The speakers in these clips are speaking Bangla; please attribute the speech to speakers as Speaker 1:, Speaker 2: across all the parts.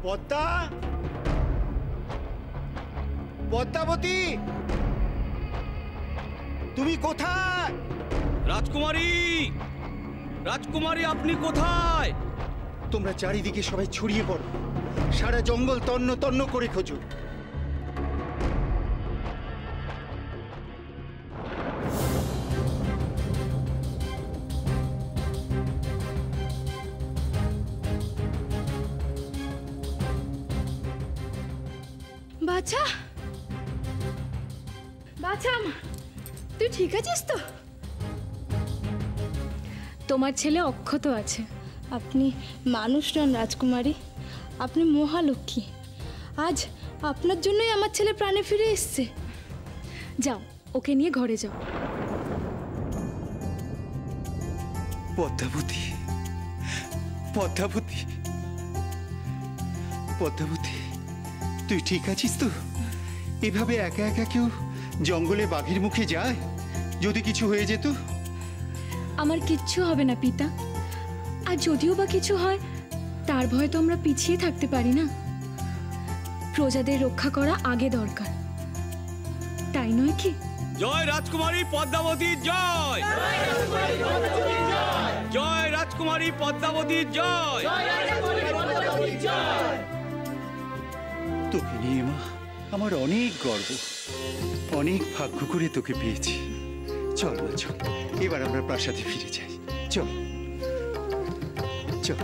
Speaker 1: পদ্মা, পদ্মাবতী, তুমি কোথায়?
Speaker 2: রাজকুমারী, রাজকুমারী আপনি কোথায়?
Speaker 1: তোমরা চারিদিকে সবাই ছড়িয়ে পড়ো, সারা জঙ্গল তন্ন তন্ন করে খোঁজো।
Speaker 3: বাছা, বাছা, তুই ঠিক আছিস তো? তোমার ছেলে অক্ষত আছে। আপনি মানুষ নন রাজকুমারী, আপনি মহালক্ষ্মী। আজ আপনার জন্যই আমার ছেলে প্রাণে ফিরে এসছে। যাও, ওকে নিয়ে ঘরে যাও।
Speaker 1: পদ্মাবতী, পদ্মাবতী, পদ্মাবতী, তুই ঠিক আছিস তো? এভাবে একা একা কেউ জঙ্গলে বাঘের মুখে যায়? যদি কিছু হয়ে যেত?
Speaker 3: আমার কিচ্ছু হবে না পিতা। আর যদিও বা কিছু হয়, তার ভয়ে তো আমরা পিছিয়ে থাকতে পারি না। প্রজাদের রক্ষা করা আগে দরকার, তাই নয় কি?
Speaker 2: জয় রাজকুমারী পদ্মাবতী জয়! জয় রাজকুমারী পদ্মাবতী জয়!
Speaker 1: তোকে নিয়ে মা আমার অনেক গর্ব, অনেক ভাগ্য করে তোকে পেয়েছি। চল না, চল, এবার আমরা প্রাসাদে ফিরে যাই। চল চল।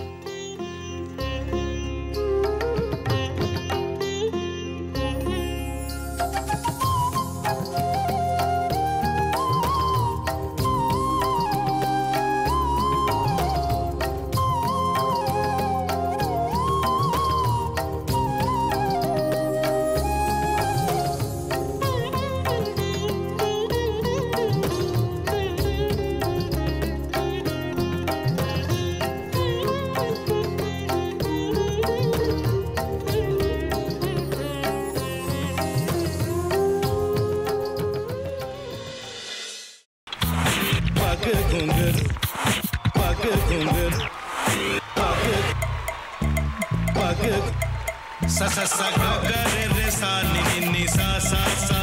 Speaker 4: sa sa sa ga ga re re sa ni ni ni sa sa sa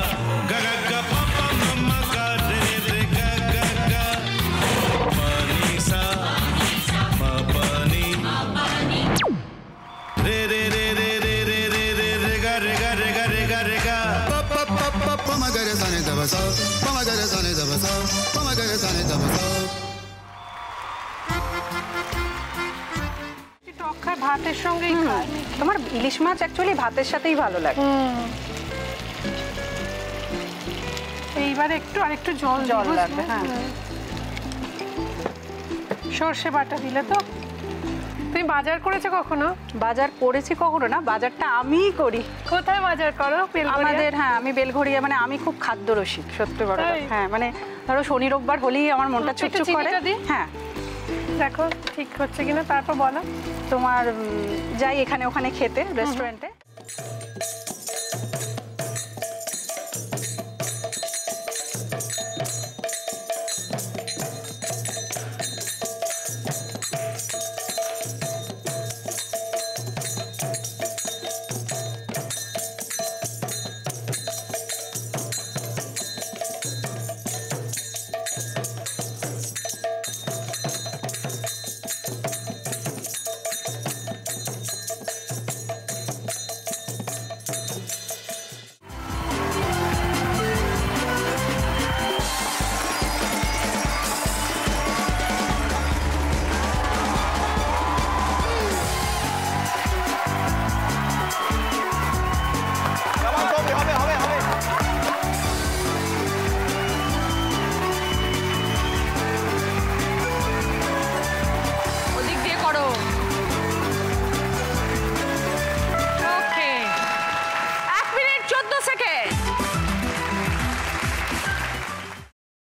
Speaker 4: ga ga ga pa pa ma ma ga re re ga ga ga pa ni sa ma pa ni re re re re re re re re re ga re ga re ga re ga re ga pa pa pa pa pa ma ga re sa ni da ba sa pa ma ga re sa ni da ba sa pa ma ga re sa ni da ba sa
Speaker 5: ভাতের সঙ্গেই খায়। তোমার ইলিশ মাছ অ্যাকচুয়ালি ভাতের সাথেই ভালো লাগে। এইবার একটু আরেকটু জল লাগবে। হ্যাঁ, সর্ষে বাটা দিলে তো। তুমি বাজার করেছো কখনো? বাজার করেছি কখনো না, বাজারটা আমিই করি। কোথায় বাজার করো? আমাদের, হ্যাঁ, আমি বেলঘড়িয়া, মানে আমি খুব খাদ্য রসিক, সত্যি বড়। হ্যাঁ, মানে ধরো শনি রোববার হলেই আমার মনটা চুপচুপ করে। হ্যাঁ, দেখো ঠিক হচ্ছে কিনা, তারপর বলো। তোমার যাই এখানে ওখানে খেতে, রেস্টুরেন্টে।